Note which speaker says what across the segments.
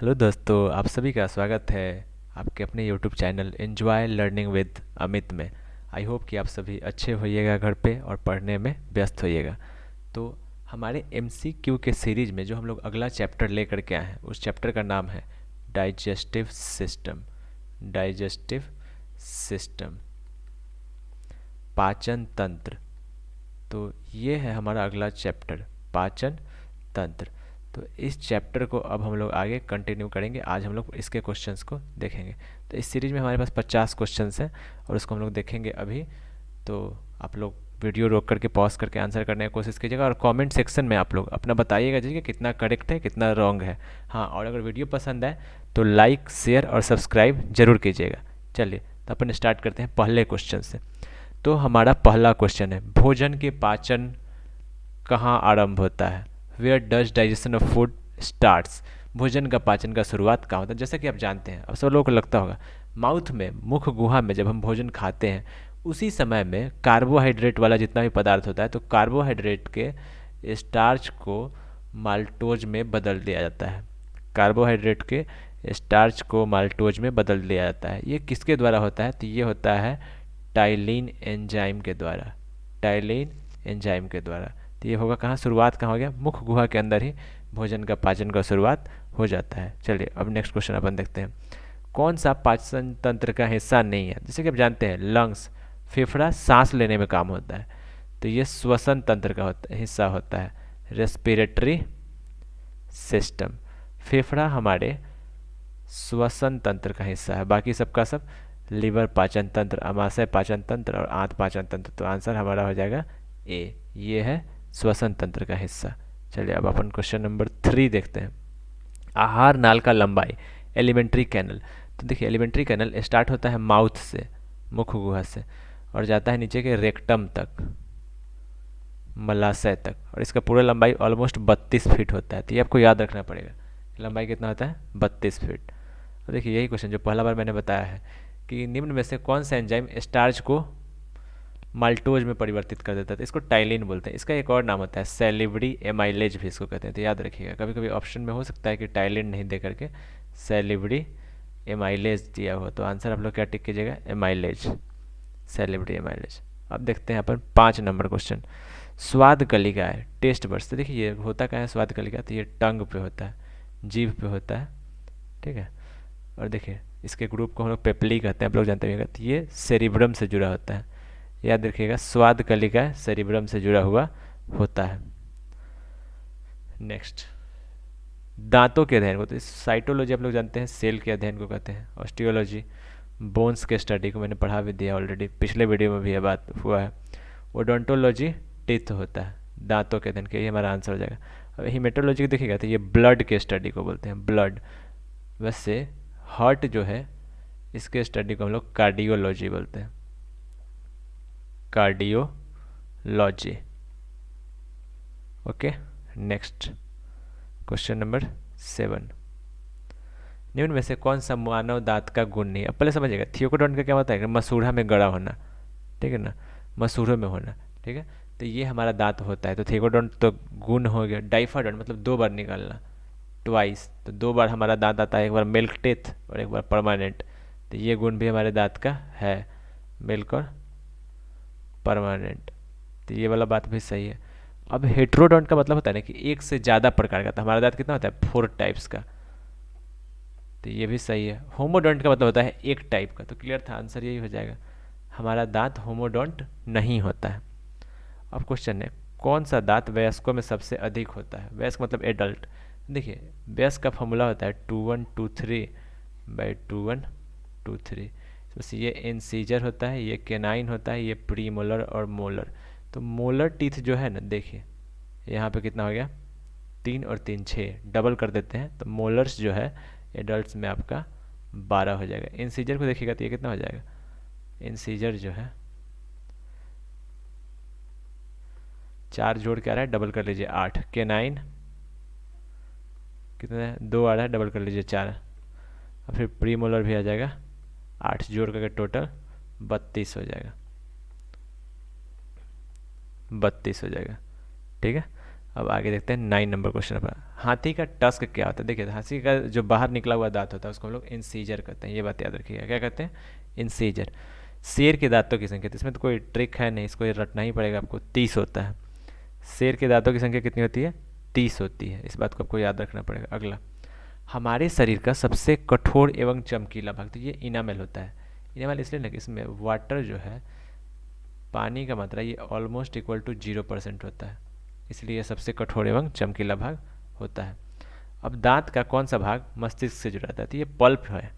Speaker 1: Hello दोस्तों, आप सभी का स्वागत है आपके अपने YouTube channel enjoy learning with Amit में। आई होप कि आप सभी अच्छे होइएगा घर पे और पढ़ने में व्यस्त होइएगा। तो हमारे एमसीक्यू के सीरीज में जो हम लोग अगला चैप्टर लेकर के आए हैं, उस चैप्टर का नाम है डाइजेस्टिव सिस्टम। डाइजेस्टिव सिस्टम, पाचन तंत्र। तो ये है हमारा अगला चैप्टर, पाचन तंत्र। तो इस चैप्टर को अब हम लोग आगे कंटिन्यू करेंगे। आज हम लोग इसके क्वेश्चंस को देखेंगे। तो इस सीरीज में हमारे पास 50 क्वेश्चंस हैं और उसको हम लोग देखेंगे अभी। तो आप लोग वीडियो रोक करके पॉज करके आंसर करने की कोशिश कीजिएगा और कमेंट सेक्शन में आप लोग अपना बताइएगा जी कि कितना करेक्ट है, कितना रॉन्ग है। हाँ, और अगर वीडियो पसंद आए तो लाइक, शेयर और सब्सक्राइब जरूर कीजिएगा। चलिए, तो अपन स्टार्ट करते हैं पहले क्वेश्चन से। तो हमारा पहला क्वेश्चन है, भोजन के पाचन कहाँ आरंभ होता है? Where does digestion of food starts? भोजन का पाचन का शुरुआत कहाँ होता है? जैसा कि आप जानते हैं, अब सब लोगों को लगता होगा, माउथ में, मुख गुहा में जब हम भोजन खाते हैं उसी समय में कार्बोहाइड्रेट वाला जितना भी पदार्थ होता है, तो कार्बोहाइड्रेट के स्टार्च को माल्टोज में बदल दिया जाता है। कार्बोहाइड्रेट के स्टार्च को माल्टोज में बदल दिया जाता है। ये किसके द्वारा होता है? तो ये होता है टाइलिन एंजाइम के द्वारा। टाइलिन एंजाइम के द्वारा। तो ये होगा कहाँ, शुरुआत कहाँ हो गया? मुख गुहा के अंदर ही भोजन का पाचन का शुरुआत हो जाता है। चलिए, अब नेक्स्ट क्वेश्चन अपन देखते हैं। कौन सा पाचन तंत्र का हिस्सा नहीं है? जैसे कि आप जानते हैं, लंग्स, फेफड़ा सांस लेने में काम होता है, तो ये श्वसन तंत्र का हिस्सा होता है। रेस्पिरेटरी सिस्टम, फेफड़ा हमारे श्वसन तंत्र का हिस्सा है, बाकी सबका सब लीवर पाचन तंत्र, अमाशय पाचन तंत्र और आंत पाचन तंत्र। तो आंसर हमारा हो जाएगा ए, ये है श्वसन तंत्र का हिस्सा। चलिए, अब अपन क्वेश्चन नंबर 3 देखते हैं। आहार नाल का लंबाई, एलिमेंट्री कैनल। तो देखिए, एलिमेंट्री कैनल स्टार्ट होता है माउथ से, मुख गुहा से, और जाता है नीचे के रेक्टम तक, मलाशय तक, और इसका पूरा लंबाई ऑलमोस्ट 32 फीट होता है। तो ये आपको याद रखना पड़ेगा, लंबाई कितना होता है? 32 फीट। और देखिए, यही क्वेश्चन जो पहला बार मैंने बताया है कि निम्न में से कौन सा एंजाइम स्टार्च को माल्टोज में परिवर्तित कर देता है? तो इसको टाइलिन बोलते हैं। इसका एक और नाम होता है सैलिवरी एमाइलेज भी इसको कहते हैं। तो याद रखिएगा, कभी कभी ऑप्शन में हो सकता है कि टाइलिन नहीं दे करके सैलिवरी एमाइलेज दिया हो, तो आंसर आप लोग क्या टिक कीजिएगा? Amylase, salivary amylase. अब देखते हैं अपन 5 नंबर क्वेश्चन। स्वाद कलिका है, टेस्ट बर्ड्स। तो देखिए, ये होता क्या है स्वाद कलिका? तो ये टंग पे होता है, जीभ पे होता है, ठीक है। और देखिए, इसके ग्रुप को हम लोग पेपली कहते हैं, आप लोग जानते होंगे। तो ये सेरिब्रम से जुड़ा होता है। याद रखिएगा, स्वाद कलिका सेरिब्रम से जुड़ा हुआ होता है। नेक्स्ट, दांतों के अध्ययन को, तो साइटोलॉजी आप लोग जानते हैं, सेल के अध्ययन को कहते हैं। ऑस्टियोलॉजी, बोन्स के स्टडी को मैंने पढ़ा भी दिया ऑलरेडी, पिछले वीडियो में भी ये बात हुआ है। ओडोंटोलॉजी टीथ होता है, दांतों के अध्ययन के, ये हमारा आंसर हो जाएगा। अब हीमेटोलॉजी को देखिएगा तो ये ब्लड के स्टडी को बोलते हैं, ब्लड। वैसे हार्ट जो है, इसके स्टडी को हम लोग कार्डियोलॉजी बोलते हैं, cardiology. Okay, next question number 7। निम्न में से कौन सा मानव दांत का गुण नहीं है? अब पहले समझिएगा, थियोकोडोंट का क्या होता है कि मसूड़ा में गड़ा होना, ठीक है ना, मसूड़ों में होना, ठीक है। तो ये हमारा दांत होता है। तो थियोकोडोंट तो गुण हो गया। डाइफाडोंट मतलब 2 बार निकालना, ट्वाइस, तो 2 बार हमारा दांत आता है, एक बार मिल्क टीथ और एक बार परमानेंट। तो ये गुण भी हमारे दांत का है, मिल्क और परमानेंट। तो ये वाला बात भी सही है। अब हेट्रोडोंट का मतलब होता है ना कि एक से ज़्यादा प्रकार का। तो हमारा दांत कितना होता है? 4 टाइप्स का। तो ये भी सही है। होमोडोंट का मतलब होता है एक टाइप का। तो क्लियर था, आंसर यही हो जाएगा, हमारा दांत होमोडोंट नहीं होता है। अब क्वेश्चन है, कौन सा दांत वयस्कों में सबसे अधिक होता है? वयस्क मतलब एडल्ट। देखिए, वयस्क का फॉर्मूला होता है 2123/2123। बस ये इंसीजर होता है, ये केनाइन होता है, ये प्रीमोलर और मोलर। तो मोलर टीथ जो है ना, देखिए यहाँ पे कितना हो गया? 3 और 3 6, डबल कर देते हैं, तो मोलर्स जो है एडल्ट्स में आपका 12 हो जाएगा। इंसीजर को देखिएगा तो ये कितना हो जाएगा? इंसीजर जो है 4 जोड़ के आ रहा है, डबल कर लीजिए 8। केनाइन कितना है? 2 आ रहा है, डबल कर लीजिए 4। और फिर प्रीमोलर भी आ जाएगा, 8 जोड़ करके टोटल 32 हो जाएगा, 32 हो जाएगा, ठीक है। अब आगे देखते हैं 9 नंबर क्वेश्चन पर। हाथी का टस्क क्या होता है? देखिए, हाथी का जो बाहर निकला हुआ दांत होता है उसको हम लोग इंसीजर कहते हैं, ये बात याद रखिएगा। क्या कहते हैं? इंसीजर। शेर के दांतों की संख्या, तो इसमें तो कोई ट्रिक है नहीं, इसको ये रटना ही पड़ेगा आपको, 30 होता है। शेर के दांतों की संख्या कितनी होती है? 30 होती है, इस बात को आपको याद रखना पड़ेगा। अगला, हमारे शरीर का सबसे कठोर एवं चमकीला भाग, तो ये इनामेल होता है। इनामेल इसलिए ना कि इसमें वाटर जो है, पानी का मात्रा ये ऑलमोस्ट इक्वल टू 0% होता है, इसलिए यह सबसे कठोर एवं चमकीला भाग होता है। अब दांत का कौन सा भाग मस्तिष्क से जुड़ा रहता है? तो ये पल्प है,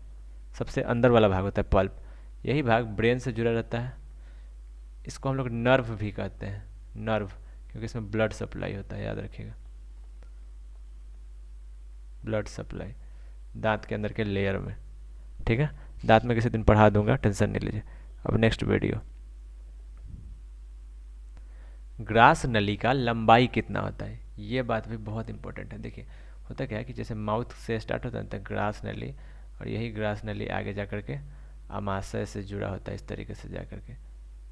Speaker 1: सबसे अंदर वाला भाग होता है पल्प। यही भाग ब्रेन से जुड़ा रहता है। इसको हम लोग नर्व भी कहते हैं, नर्व, क्योंकि इसमें ब्लड सप्लाई होता है, याद रखिएगा, ब्लड सप्लाई दांत के अंदर के लेयर में। ठीक है, दांत में किसी दिन पढ़ा दूंगा, टेंशन नहीं लीजिए। अब नेक्स्ट वीडियो, ग्रास नली का लंबाई कितना होता है? ये बात भी बहुत इंपॉर्टेंट है। देखिए, होता क्या है कि जैसे माउथ से स्टार्ट होता है तो ग्रास नली, और यही ग्रास नली आगे जा करके अमाशय से जुड़ा होता है, इस तरीके से जा करके।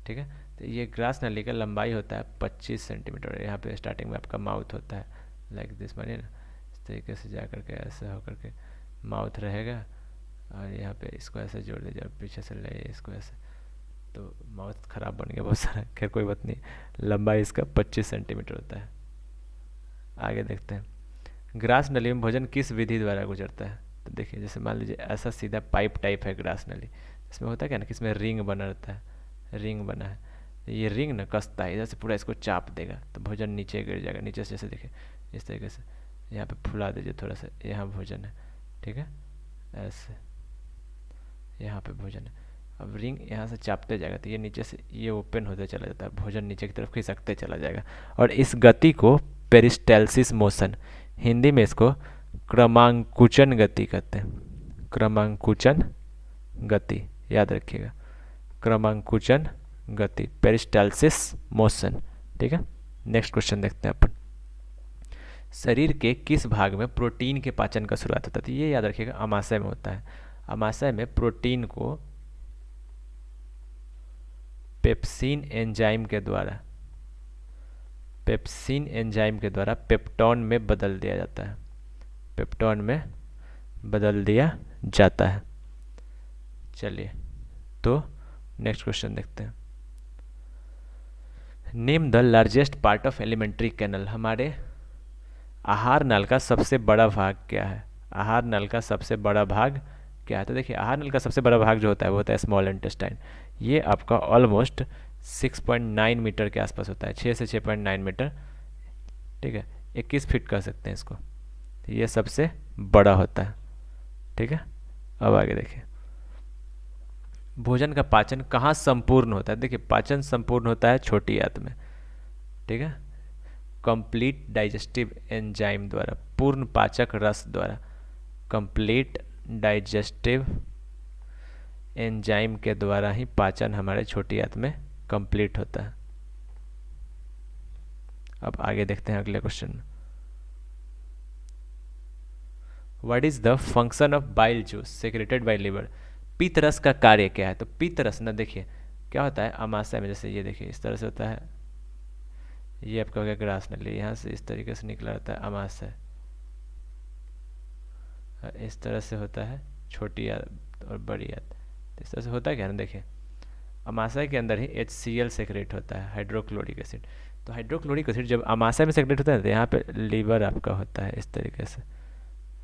Speaker 1: ठीक है, तो ये ग्रास नली का लंबाई होता है 25 सेंटीमीटर। यहाँ पे स्टार्टिंग में आपका माउथ होता है, लाइक दिस, मानिए ना, इस तरीके से जा करके ऐसे होकर के माउथ रहेगा, और यहाँ पे इसको ऐसे जोड़ दीजिए, और पीछे से ले इसको ऐसे, तो माउथ खराब बन गया बहुत सारा, खैर कोई बात नहीं। लंबाई इसका 25 सेंटीमीटर होता है। आगे देखते हैं, ग्रास नली में भोजन किस विधि द्वारा गुजरता है? तो देखिए, जैसे मान लीजिए ऐसा सीधा पाइप टाइप है ग्रास नली, इसमें होता है क्या ना कि इसमें रिंग बना रहता है, रिंग बना है, तो ये रिंग ना कसता है, इधर से पूरा इसको चाप देगा तो भोजन नीचे गिर जाएगा। नीचे से जैसे देखिए इस तरीके से, यहाँ पे फुला दीजिए थोड़ा सा, यहाँ भोजन है। ठीक है, ऐसे यहाँ पे भोजन है। अब रिंग यहाँ से चापते जाएगा तो ये नीचे से ये ओपन होते चला जाता है, भोजन नीचे की तरफ खिसकते चला जाएगा, और इस गति को पेरिस्टेल्सिस मोशन, हिंदी में इसको क्रमांकुचन गति कहते हैं। क्रमांकुचन गति, याद रखिएगा, क्रमांकुचन गति, पेरिस्टेल्सिस मोशन। ठीक है, नेक्स्ट क्वेश्चन देखते हैं अपन। शरीर के किस भाग में प्रोटीन के पाचन का शुरुआत होता है? तो ये याद रखिएगा, अमाशय में होता है। अमाशय में प्रोटीन को पेप्सिन एंजाइम के द्वारा, पेप्सिन एंजाइम के द्वारा पेप्टोन में बदल दिया जाता है, पेप्टोन में बदल दिया जाता है। चलिए, तो नेक्स्ट क्वेश्चन देखते हैं। Name the largest part of alimentary canal, हमारे आहार नल का सबसे बड़ा भाग क्या है? आहार नल का सबसे बड़ा भाग क्या है? तो देखिए, आहार नल का सबसे बड़ा भाग जो होता है वो होता है स्मॉल इंटेस्टाइन। ये आपका ऑलमोस्ट 6.9 मीटर के आसपास होता है, 6 से 6.9 मीटर। ठीक है, 21 फीट कह सकते हैं इसको, तो ये सबसे बड़ा होता है। ठीक है, अब आगे देखिए, भोजन का पाचन कहाँ संपूर्ण होता है? देखिए, पाचन संपूर्ण होता है छोटी आंत में। ठीक है, कंप्लीट डाइजेस्टिव एंजाइम द्वारा, पूर्ण पाचक रस द्वारा, कंप्लीट डाइजेस्टिव एंजाइम के द्वारा ही पाचन हमारे छोटी आंत में कंप्लीट होता है। अब आगे देखते हैं अगले क्वेश्चन में। What is the function of bile juice secreted bye liver? पित्त रस का कार्य क्या है? तो पित्त रस ना, देखिए क्या होता है अमाशय में, जैसे ये देखिए इस तरह से होता है, ये आपका हो गया ग्रास नली, यहाँ से इस तरीके से निकला रहता है अमाशय, इस तरह से होता है छोटी आंत और बड़ी आंत। तो इस तरह से होता है क्या ना, देखिए अमाशय के अंदर ही HCl सेक्रेट होता है, हाइड्रोक्लोरिक एसिड। तो हाइड्रोक्लोरिक एसिड जब अमाशय में सेक्रेट होता है तो यहाँ पे लीवर आपका होता है, इस तरीके से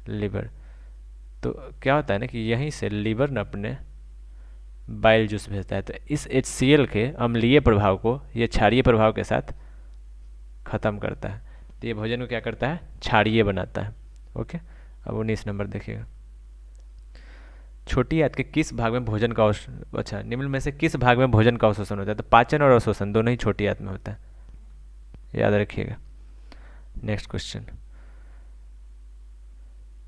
Speaker 1: लीवर। तो क्या होता है ना कि यहीं से लीवर न अपने बाइल जूस भेजता है, तो इस HCl के अम्लीय प्रभाव को ये क्षारीय प्रभाव के साथ ख़त्म करता है। तो ये भोजन को क्या करता है? क्षारीय बनाता है। ओके, अब 19 नंबर देखिएगा। छोटी आंत के किस भाग में भोजन का अच्छा, निम्न में से किस भाग में भोजन का अवशोषण होता है? तो पाचन और अवशोषण दोनों ही छोटी आंत में होता है, याद रखिएगा। नेक्स्ट क्वेश्चन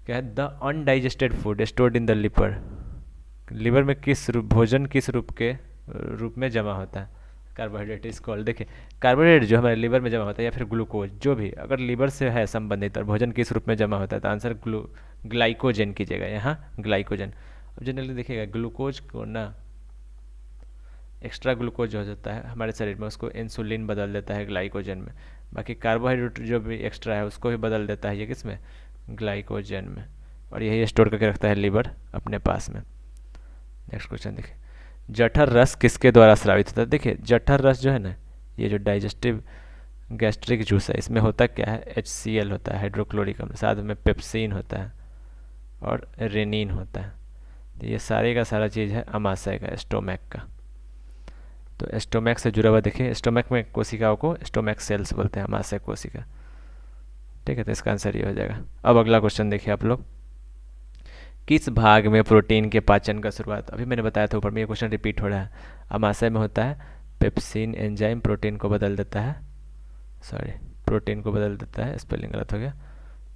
Speaker 1: क्या है? The undigested food stored in the liver, liver में किस भोजन किस रूप में जमा होता है? Carbohydrate is called. देखिए, कार्बोहाइड्रेट जो हमारे लिवर में जमा होता है या फिर ग्लूकोज जो भी, अगर लिवर से है संबंधित और भोजन किस रूप में जमा होता है, तो आंसर ग्लाइकोजन कीजिएगा, यहाँ ग्लाइकोजन। अब जनरली देखिएगा ग्लूकोज को ना, एक्स्ट्रा ग्लूकोज हो जाता है हमारे शरीर में, उसको इंसुलिन बदल देता है ग्लाइकोजन में। बाकी कार्बोहाइड्रेट जो भी एक्स्ट्रा है उसको भी बदल देता है ये किस में, ग्लाइकोजन में, और यही स्टोर करके रखता है लीवर अपने पास में। नेक्स्ट क्वेश्चन देखिए, जठर रस किसके द्वारा स्रावित होता है। देखिए जठर रस जो है ना, ये जो डाइजेस्टिव गैस्ट्रिक जूस है, इसमें होता क्या है, HCl होता है, हाइड्रोक्लोरिक अम्ल, साथ में पेप्सिन होता है और रेनिन होता है। तो ये सारे का सारा चीज़ है अमाशय का, स्टोमैक का। तो स्टोमैक से जुड़ा हुआ देखिए, स्टोमैक में कोशिकाओं को स्टोमैक सेल्स बोलते हैं, अमाशय कोशिका। ठीक है, तो इसका आंसर ये हो जाएगा। अब अगला क्वेश्चन देखिए आप लोग, किस भाग में प्रोटीन के पाचन का शुरुआत, अभी मैंने बताया था ऊपर में, ये क्वेश्चन रिपीट हो रहा है। अमाशय में होता है पेप्सिन एंजाइम, प्रोटीन को बदल देता है, सॉरी प्रोटीन को बदल देता है, स्पेलिंग गलत हो गया,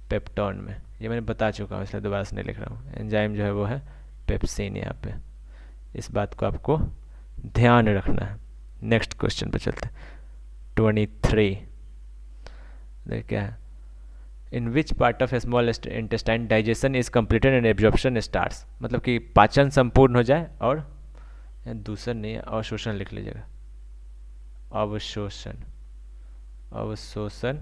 Speaker 1: पेप्टॉन में। ये मैंने बता चुका हूँ इसलिए दोबारा से नहीं लिख रहा हूँ। एंजाइम जो है वो है पेप्सिन यहाँ पे, इस बात को आपको ध्यान रखना है। नेक्स्ट क्वेश्चन पे चलते हैं, 23। देख क्या है, in which part of small intestine digestion is completed and absorption starts, मतलब कि पाचन संपूर्ण हो जाए और दूसरा नहीं है, अवशोषण लिख लीजिएगा, अवशोषण, अवशोषण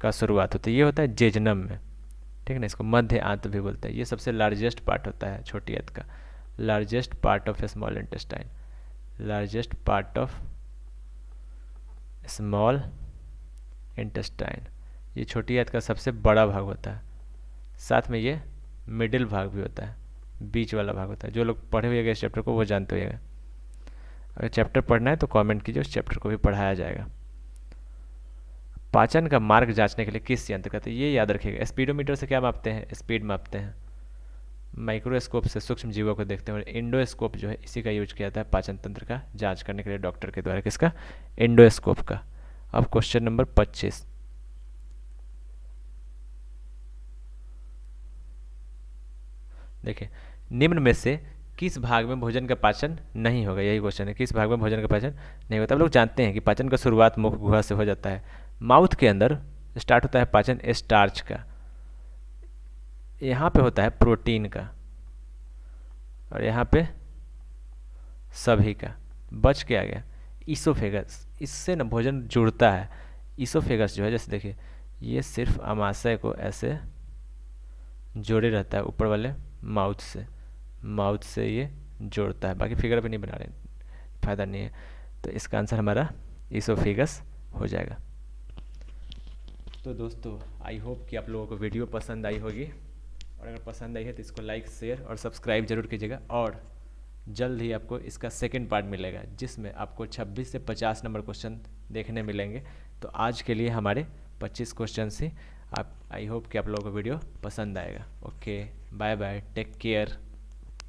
Speaker 1: का शुरुआत होती है, ये होता है जेजनम में। ठीक है ना, इसको मध्य आंत भी बोलते हैं। ये सबसे लार्जेस्ट पार्ट होता है छोटी आंत का, largest part of small intestine, largest part of small intestine, ये छोटी आंत का सबसे बड़ा भाग होता है। साथ में ये मिडिल भाग भी होता है, बीच वाला भाग होता है। जो लोग पढ़े हुए इस चैप्टर को वो जानते होंगे। अगर चैप्टर पढ़ना है तो कमेंट कीजिए, उस चैप्टर को भी पढ़ाया जाएगा। पाचन का मार्ग जांचने के लिए किस यंत्र का, तो ये याद रखिएगा, स्पीडोमीटर से क्या मापते हैं, स्पीड मापते हैं। माइक्रोस्कोप से सूक्ष्म जीवों को देखते हैं, और इंडोस्कोप जो है इसी का यूज किया जाता है पाचन तंत्र का जांच करने के लिए डॉक्टर के द्वारा, किसका, इंडोस्कोप का। अब क्वेश्चन नंबर 25, देखिए निम्न में से किस भाग में भोजन का पाचन नहीं होगा, यही क्वेश्चन है, किस भाग में भोजन का पाचन नहीं होता। अब लोग जानते हैं कि पाचन का शुरुआत मुख गुहा से हो जाता है, माउथ के अंदर स्टार्ट होता है पाचन स्टार्च का, यहाँ पे होता है प्रोटीन का, और यहाँ पे सभी का। बच के आ गया ईसोफेगस, इससे ना भोजन जुड़ता है। ईसोफेगस जो है, जैसे देखिए ये सिर्फ अमाशय को ऐसे जोड़े रहता है ऊपर वाले माउथ से, माउथ से ये जोड़ता है, बाकी फिगर पे नहीं बना रहे, फायदा नहीं है। तो इसका आंसर हमारा ईसोफेगस हो जाएगा। तो दोस्तों आई होप कि आप लोगों को वीडियो पसंद आई होगी, और अगर पसंद आई है तो इसको लाइक, शेयर और सब्सक्राइब जरूर कीजिएगा। और जल्द ही आपको इसका सेकंड पार्ट मिलेगा, जिसमें आपको 26 से 50 नंबर क्वेश्चन देखने मिलेंगे। तो आज के लिए हमारे 25 क्वेश्चन ही। आप आई होप कि आप लोगों को वीडियो पसंद आएगा। Okay, bye bye, take care.